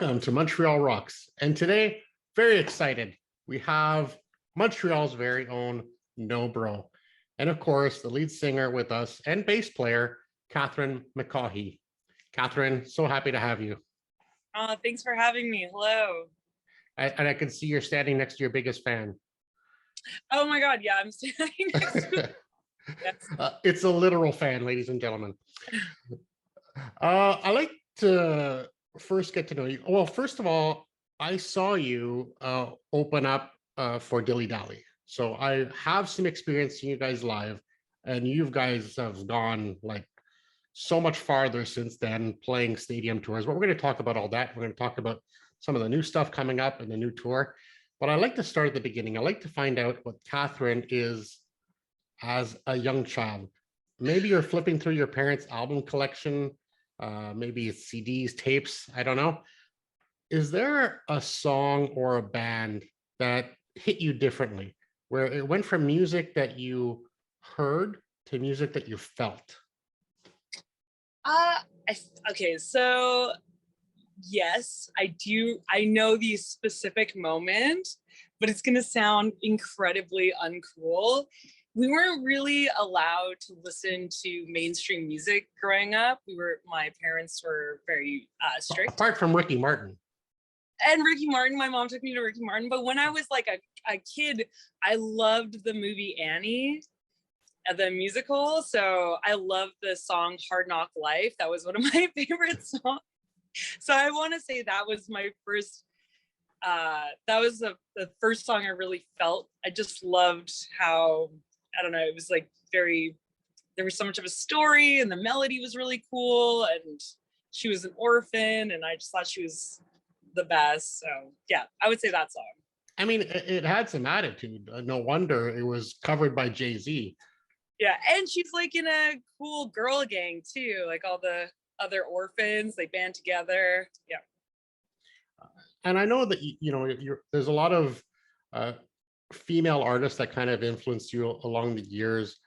Welcome to Montreal Rocks. And today, very excited, we have Montreal's very own NOBRO. And of course, the lead singer with us and bass player, Kathryn McCauhey. Kathryn, so happy to have you. Thanks for having me. Hello. And I can see you're standing next to your biggest fan. Oh my God, yeah, I'm standing next to yes. It's a literal fan, ladies and gentlemen. I like to first get to know you. Well, first of all, I saw you open up for Dilly Dally. So I have some experience seeing you guys live, and you guys have gone like so much farther since then, playing stadium tours. But we're going to talk about all that. We're going to talk about some of the new stuff coming up and the new tour. But I like to start at the beginning. I like to find out what Kathryn is as a young child. Maybe you're flipping through your parents' album collection, maybe it's CDs, tapes, I don't know. Is there a song or a band that hit you differently, where it went from music that you heard to music that you felt? Okay, so yes, I do. I know the specific moment, but it's going to sound incredibly uncool. We weren't really allowed to listen to mainstream music growing up. My parents were very strict. Apart from Ricky Martin. And Ricky Martin, my mom took me to Ricky Martin. But when I was like a kid, I loved the movie Annie, the musical. So I loved the song Hard Knock Life. That was one of my favorite songs. So I want to say that was my first, that was the first song I really felt. I just loved how, I don't know, it was like there was so much of a story and the melody was really cool and she was an orphan and I just thought she was the best. So yeah, I would say that song. I mean, it had some attitude. No wonder it was covered by Jay-Z. Yeah, and she's like in a cool girl gang too, like all the other orphans, they band together. Yeah. And I know that, there's a lot of female artists that kind of influenced you along the years.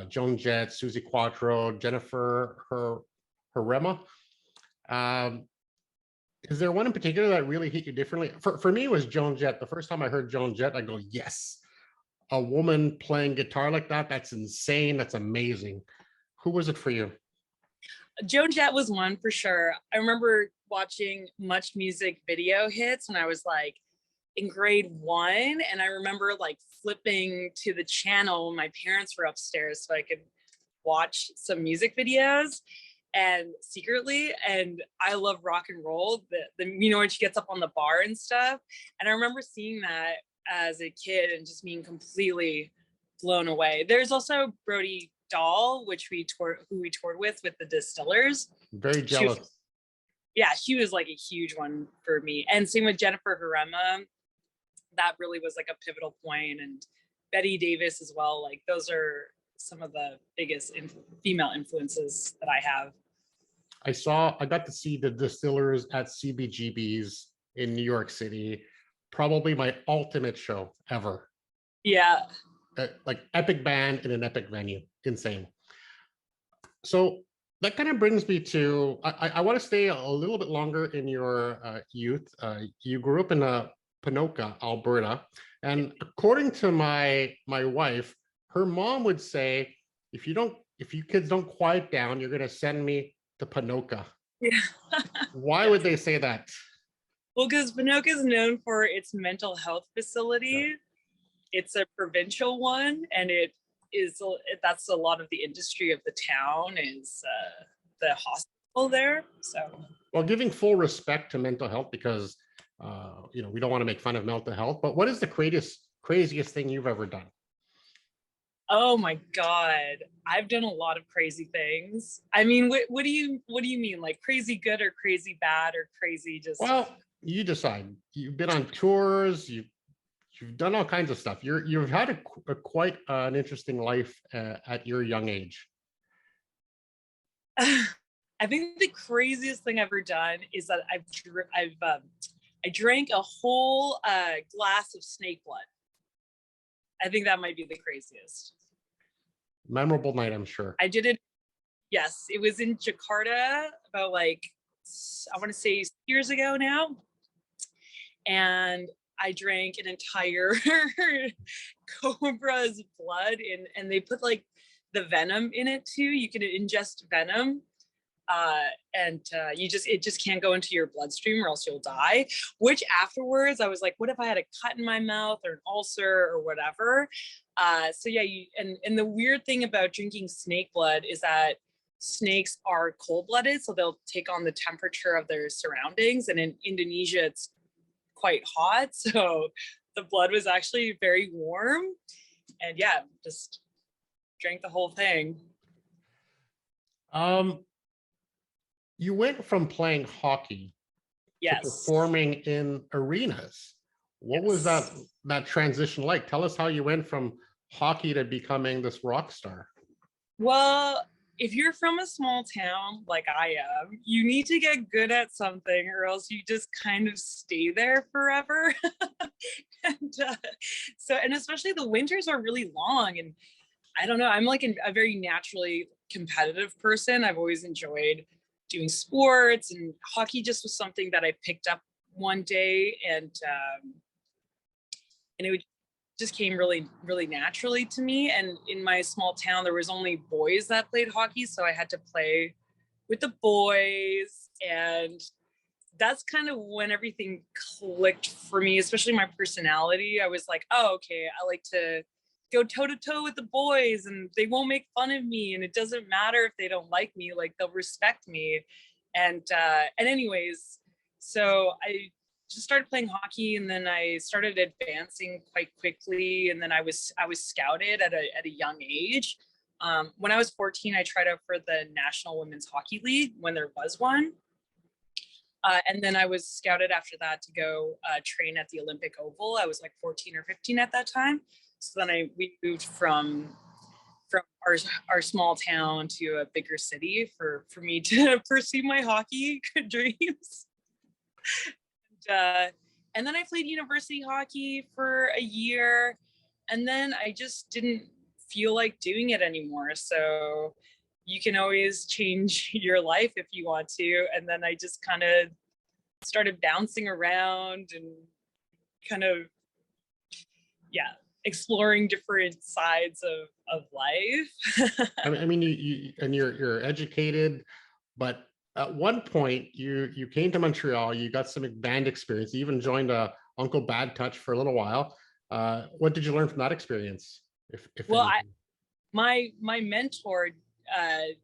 Joan Jett, Susie Quattro, Jennifer Herrema. Is there one in particular that really hit you differently? For me, it was Joan Jett. The first time I heard Joan Jett, I go, yes, a woman playing guitar like that, that's insane, that's amazing. Who was it for you? Joan Jett was one for sure. I remember watching Much Music video hits when I was like in grade 1, and I remember like flipping to the channel when my parents were upstairs so I could watch some music videos and secretly. And I love rock and roll, the when she gets up on the bar and stuff. And I remember seeing that as a kid and just being completely blown away. There's also Brody Dahl, who we toured with the Distillers. Very jealous. She was like a huge one for me. And same with Jennifer Herrema. That really was like a pivotal point. And Betty Davis as well. Like those are some of the biggest female influences that I have. I got to see the Distillers at CBGB's in New York City. Probably my ultimate show ever. Yeah. Like epic band in an epic venue. Insane. So that kind of brings me to, I want to stay a little bit longer in your youth. You grew up in Ponoka, Alberta. And according to my wife, her mom would say, if you kids don't quiet down, you're going to send me to Ponoka. Yeah. Why would they say that? Well, because Ponoka is known for its mental health facility. Yeah. It's a provincial one, and that's a lot of the industry of the town is the hospital there. So, well, giving full respect to mental health, because we don't want to make fun of mental health, but what is the craziest thing you've ever done? Oh my God, I've done a lot of crazy things. I mean, what do you mean, like crazy good or crazy bad or crazy just? Well, you decide. You've been on tours. You've done all kinds of stuff. You've had quite an interesting life at your young age. I think the craziest thing I've ever done is that I drank a whole glass of snake blood. I think that might be the craziest. Memorable night, I'm sure. I did it. Yes, it was in Jakarta about like I want to say years ago now. And I drank an entire cobra's blood and they put like the venom in it too. You can ingest venom. It just can't go into your bloodstream or else you'll die. Which afterwards I was like, what if I had a cut in my mouth or an ulcer or whatever? So yeah, and the weird thing about drinking snake blood is that snakes are cold-blooded, so they'll take on the temperature of their surroundings. And in Indonesia, it's quite hot, so the blood was actually very warm. And yeah, just drank the whole thing. You went from playing hockey to Yes. performing in arenas. What was that transition like? Tell us how you went from hockey to becoming this rock star. Well, if you're from a small town like I am, you need to get good at something or else you just kind of stay there forever. And especially the winters are really long. And I don't know, I'm like a very naturally competitive person. I've always enjoyed doing sports, and hockey just was something that I picked up one day, and it just came really, really naturally to me. And in my small town, there was only boys that played hockey, so I had to play with the boys. And that's kind of when everything clicked for me, especially my personality. I was like, oh, okay, I like to go toe to toe with the boys and they won't make fun of me. And it doesn't matter if they don't like me, like they'll respect me. And anyways, so I just started playing hockey, and then I started advancing quite quickly. And then I was scouted at a young age. When I was 14, I tried out for the National Women's Hockey League when there was one. And then I was scouted after that to go train at the Olympic Oval. I was like 14 or 15 at that time. So then we moved from our small town to a bigger city for me to pursue my hockey dreams. And then I played university hockey for a year, and then I just didn't feel like doing it anymore. So you can always change your life if you want to. And then I just kind of started bouncing around and kind of, exploring different sides of life. I mean, you're educated, but at one point you came to Montreal, you got some band experience, you even joined Uncle Bad Touch for a little while. What did you learn from that experience? Well, my mentor,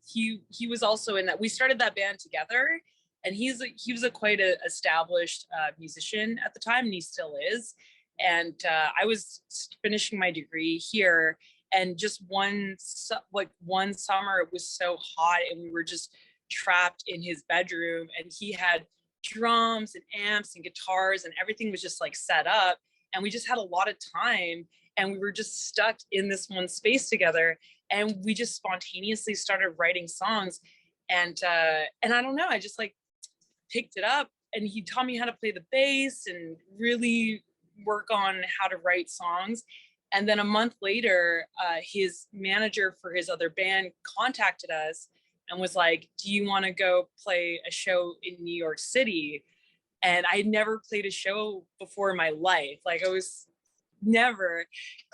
he was also in that. We started that band together, and he was a quite established musician at the time, and he still is. And I was finishing my degree here, and just one summer it was so hot, and we were just trapped in his bedroom, and he had drums and amps and guitars, and everything was just like set up, and we just had a lot of time, and we were just stuck in this one space together, and we just spontaneously started writing songs. And I don't know, I just like picked it up, and he taught me how to play the bass and really work on how to write songs. And then a month later, his manager for his other band contacted us and was like, do you want to go play a show in New York City? And I had never played a show before in my life. Like, I was never.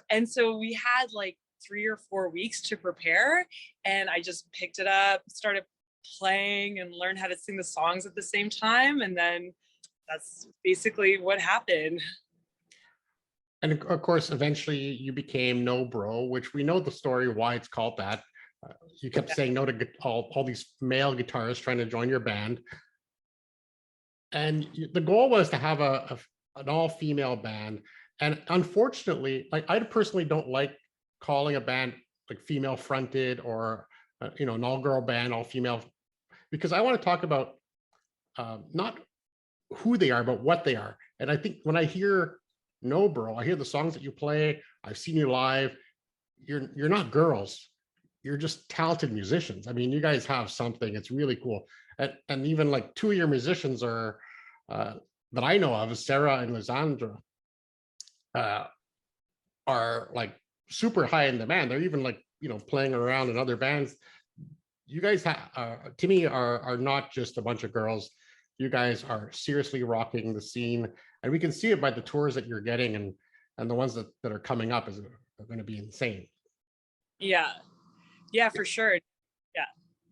And so we had like 3 or 4 weeks to prepare, and I just picked it up, started playing, and learned how to sing the songs at the same time. And then that's basically what happened. And of course, eventually you became NOBRO, which we know the story why it's called that. You kept saying no to all these male guitarists trying to join your band. And the goal was to have an all-female band. And unfortunately, like, I personally don't like calling a band like female fronted or an all-girl band, all-female, because I want to talk about not who they are, but what they are. And I think when I hear NOBRO, I hear the songs that you play, I've seen you live, you're not girls, you're just talented musicians. I mean, you guys have something, it's really cool. And even like 2 of your musicians are that I know of, Sarah and Lisandre, are like super high in demand. They're even like playing around in other bands. You guys to me are not just a bunch of girls. you guys are seriously rocking the scene, and we can see it by the tours that you're getting, and the ones that are coming up are going to be insane. Yeah. Yeah, for sure. Yeah.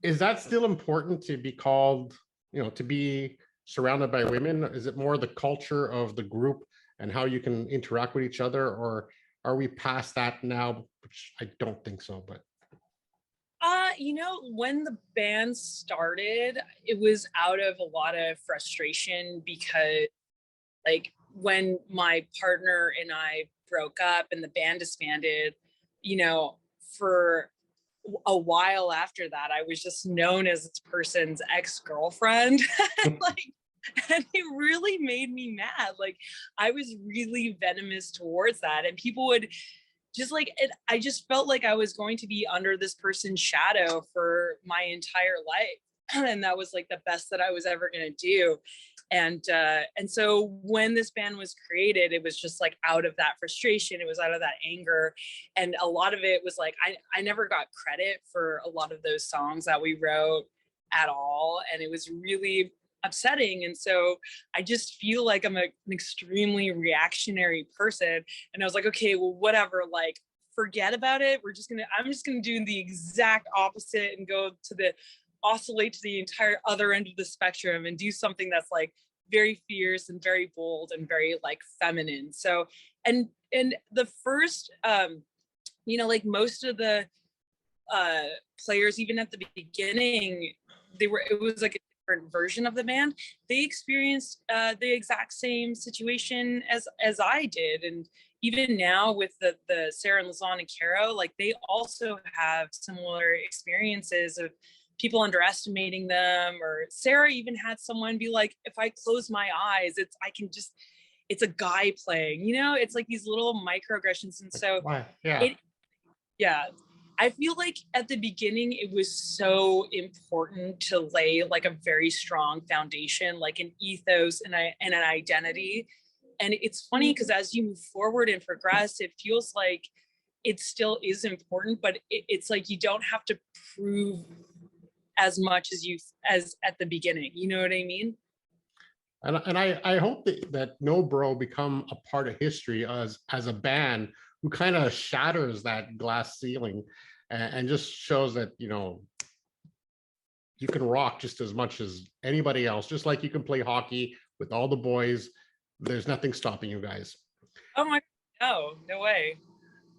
Is that still important to be called, to be surrounded by women? Is it more the culture of the group and how you can interact with each other, or are we past that now? Which I don't think so, but When the band started, it was out of a lot of frustration because, like, when my partner and I broke up and the band disbanded, for a while after that, I was just known as this person's ex-girlfriend. Like, and it really made me mad. Like, I was really venomous towards that. And people would just I just felt like I was going to be under this person's shadow for my entire life. And that was like the best that I was ever going to do. And so when this band was created, it was just like out of that frustration, it was out of that anger, and a lot of it was like I never got credit for a lot of those songs that we wrote at all, and it was really upsetting. And so I just feel like I'm an extremely reactionary person, and I was like, okay, well, whatever, like, forget about it. I'm just gonna do the exact opposite and go to the oscillate to the entire other end of the spectrum and do something that's like very fierce and very bold and very like feminine. So and the first like most of the players, even at the beginning, it was like a different version of the band. They experienced the exact same situation as I did. And even now with the Sarah and Lisandre and Caro, like, they also have similar experiences of people underestimating them. Or Sarah even had someone be like, if I close my eyes, it's a guy playing, it's like these little microaggressions. And so yeah, I feel like at the beginning it was so important to lay like a very strong foundation, like an ethos and an identity. And it's funny because as you move forward and progress, it feels like it still is important, but it's like you don't have to prove as much as at the beginning. You know what I mean? And I hope that NOBRO become a part of history as a band who kind of shatters that glass ceiling and just shows that, you can rock just as much as anybody else, just like you can play hockey with all the boys. There's nothing stopping you guys. Oh my, no way.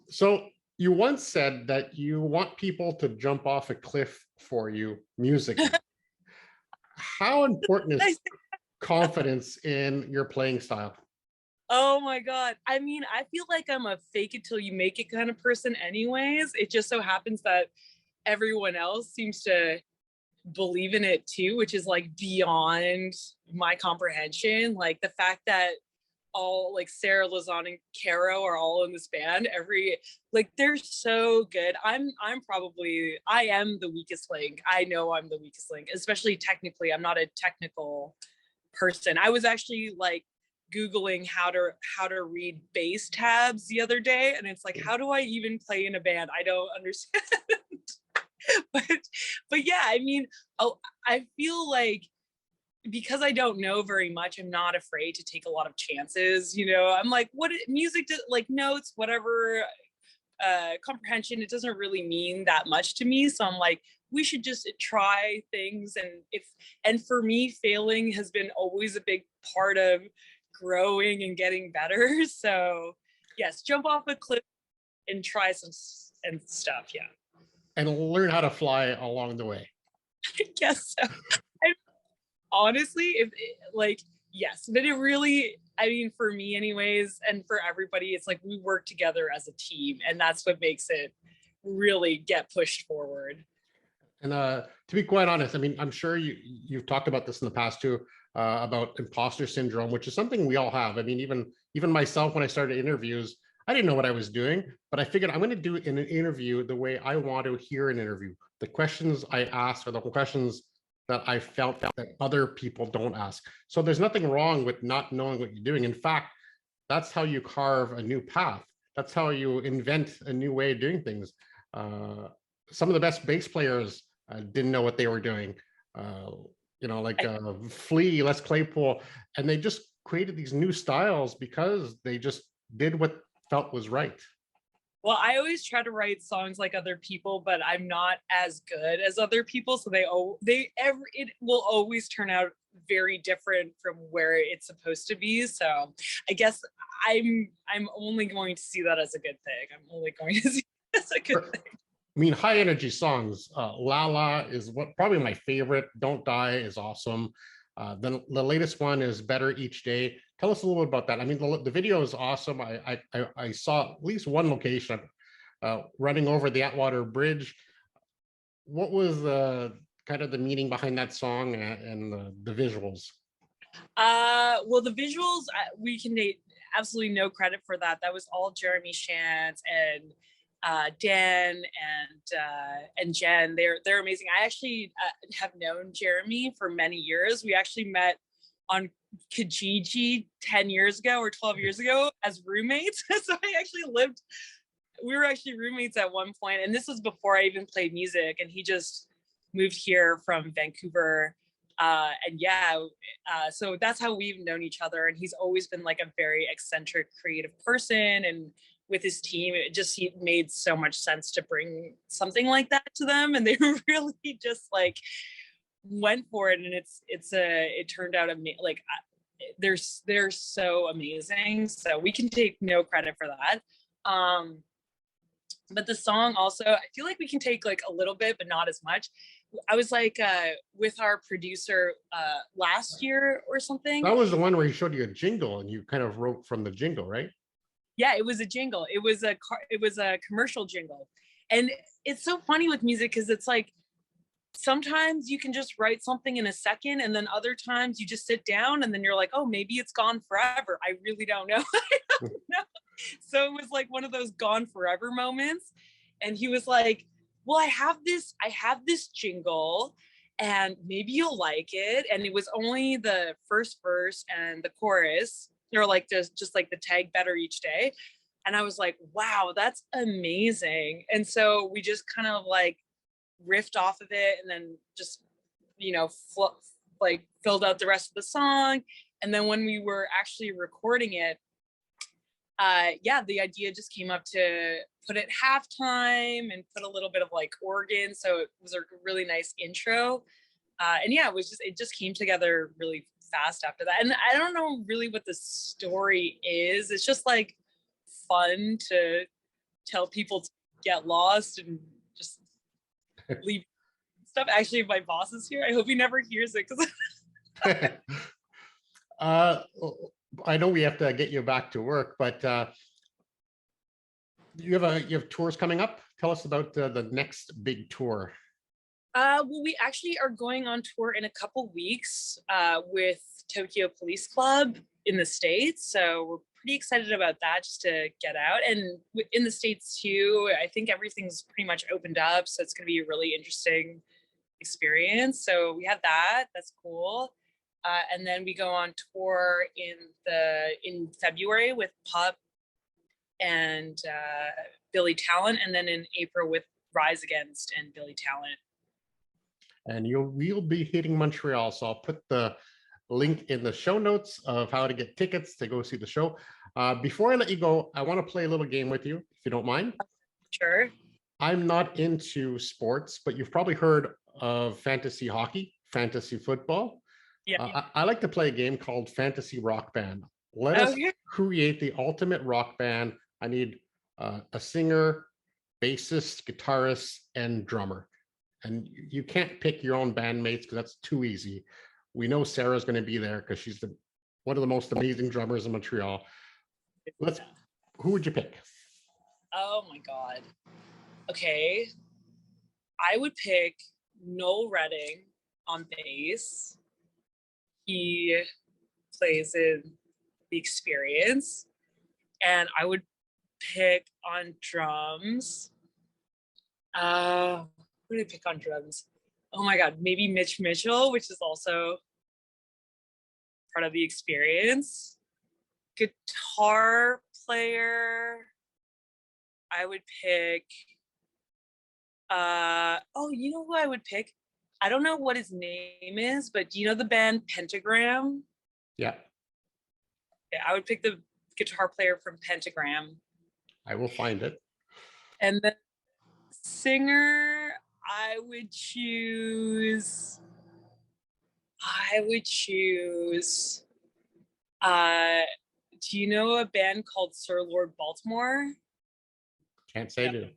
So you once said that you want people to jump off a cliff for you musically. How important is confidence in your playing style? Oh my God. I mean, I feel like I'm a fake it till you make it kind of person anyways. It just so happens that everyone else seems to believe in it too, which is like beyond my comprehension. Like the fact that all like Sarah, Lisandre, and Caro are all in this band. They're so good. I am the weakest link. I know I'm the weakest link, especially technically. I'm not a technical person. I was actually like Googling how to read bass tabs the other day, and it's like, how do I even play in a band? I don't understand. but yeah, I mean, I feel like because I don't know very much, I'm not afraid to take a lot of chances. I'm like, what music, like notes, whatever, comprehension, it doesn't really mean that much to me. So I'm like, we should just try things. And for me, failing has been always a big part of growing and getting better. So yes, jump off a cliff and try some and stuff. Yeah. And learn how to fly along the way. I guess so. Honestly, yes, but it really, I mean, for me anyways, and for everybody, it's like we work together as a team, and that's what makes it really get pushed forward. And to be quite honest, I mean, I'm sure you've talked about this in the past too, about imposter syndrome, which is something we all have. I mean, even myself, when I started interviews, I didn't know what I was doing, but I figured I'm going to do it in an interview the way I want to hear an interview. The questions I ask are the questions that I felt that other people don't ask. So there's nothing wrong with not knowing what you're doing. In fact, that's how you carve a new path. That's how you invent a new way of doing things. Some of the best bass players didn't know what they were doing. you know, like Flea, Les Claypool, and they just created these new styles because they just did what felt was right. Well, I always try to write songs like other people, but I'm not as good as other people. So it will always turn out very different from where it's supposed to be. So I guess I'm only going to see that as a good thing. I'm only going to see it as a good thing. I mean, high energy songs. La La is what probably my favorite. Don't Die is awesome. The latest one is Better Each Day. Tell us a little bit about that. I mean, the video is awesome. I saw at least one location running over the Atwater Bridge. What was kind of the meaning behind that song and the visuals? Well, the visuals, we can take absolutely no credit for that. That was all Jeremy Shantz and Dan and Jen. They're amazing. I actually have known Jeremy for many years. We actually met on Kijiji 10 years ago or 12 years ago as roommates. So we were actually roommates at one point, and this was before I even played music, and he just moved here from Vancouver. So that's how we've known each other, and he's always been like a very eccentric creative person, and with his team he made so much sense to bring something like that to them, and they really just like went for it, and it turned out like they're so amazing, so we can take no credit for that. But the song also, I feel like we can take like a little bit, but not as much. I was like with our producer last year or something. That was the one where he showed you a jingle and you kind of wrote from the jingle, right? Yeah, it was a jingle. It was a commercial jingle. And it's so funny with music because it's like sometimes you can just write something in a second, and then other times you just sit down and then you're like, oh, maybe it's gone forever. I really don't know. I don't know. So it was like one of those gone forever moments. And he was like, well, I have this jingle and maybe you'll like it. And it was only the first verse and the chorus, or like just like the tag Better Each Day. And I was like, wow, that's amazing. And so we just kind of like riffed off of it, and then just, you know, filled out the rest of the song. And then when we were actually recording it, the idea just came up to put it halftime and put a little bit of like organ, so it was a really nice intro. It just came together really fast after that. And I don't know really what the story is. It's just like fun to tell people to get lost and just leave stuff. Actually, my boss is here. I hope he never hears it because I know we have to get you back to work, but you have tours coming up. Tell us about the next big tour. Well, we actually are going on tour in a couple weeks with Tokyo Police Club in the States. So we're pretty excited about that, just to get out. And in the States too, I think everything's pretty much opened up. So it's going to be a really interesting experience. So we have that. That's cool. And then we go on tour in February with Pup and Billy Talent, and then in April with Rise Against and Billy Talent. And we'll be hitting Montreal, so I'll put the link in the show notes of how to get tickets to go see the show. Before I let you go, I want to play a little game with you, if you don't mind. Sure. I'm not into sports, but you've probably heard of fantasy hockey, fantasy football. Yeah. I like to play a game called Fantasy Rock Band. Let us create the ultimate rock band. I need a singer, bassist, guitarist, and drummer. And you can't pick your own bandmates because that's too easy. We know Sarah's going to be there because she's one of the most amazing drummers in Montreal. Who would you pick? Oh my God. Okay. I would pick Noel Redding on bass. He plays in The Experience. And I would pick on drums. Who did I pick on drums? Oh my God, maybe Mitch Mitchell, which is also part of The Experience. Guitar player, I would pick, you know who I would pick? I don't know what his name is, but do you know the band Pentagram? Yeah, Yeah, I would pick the guitar player from Pentagram. I will find it. And the singer, I would choose. Do you know a band called Sir Lord Baltimore? Can't say No. no.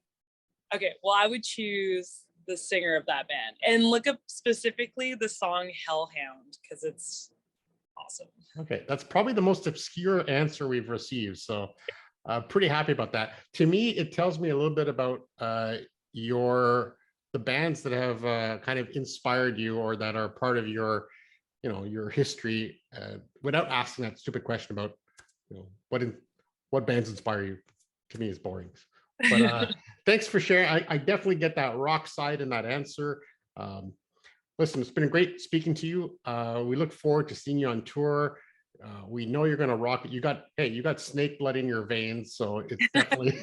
Okay, well, I would choose the singer of that band and look up specifically the song Hellhound because it's awesome. Okay, that's probably the most obscure answer we've received. So pretty happy about that. To me, it tells me a little bit about the bands that have kind of inspired you or that are part of your, your history, without asking that stupid question about, what bands inspire you. To me is boring. But thanks for sharing. I definitely get that rock side in that answer. Listen, it's been great speaking to you. We look forward to seeing you on tour. We know you're going to rock it. You got snake blood in your veins, so it's definitely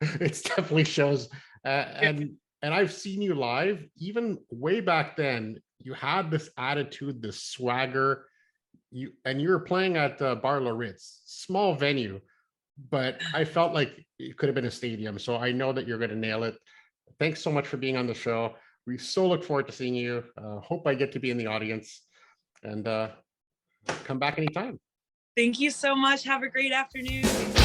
it's definitely shows. And I've seen you live, even way back then. You had this attitude, this swagger. You were playing at Bar La Ritz, small venue, but I felt like it could have been a stadium. So I know that you're going to nail it. Thanks so much for being on the show. We so look forward to seeing you. Hope I get to be in the audience, and come back anytime. Thank you so much. Have a great afternoon.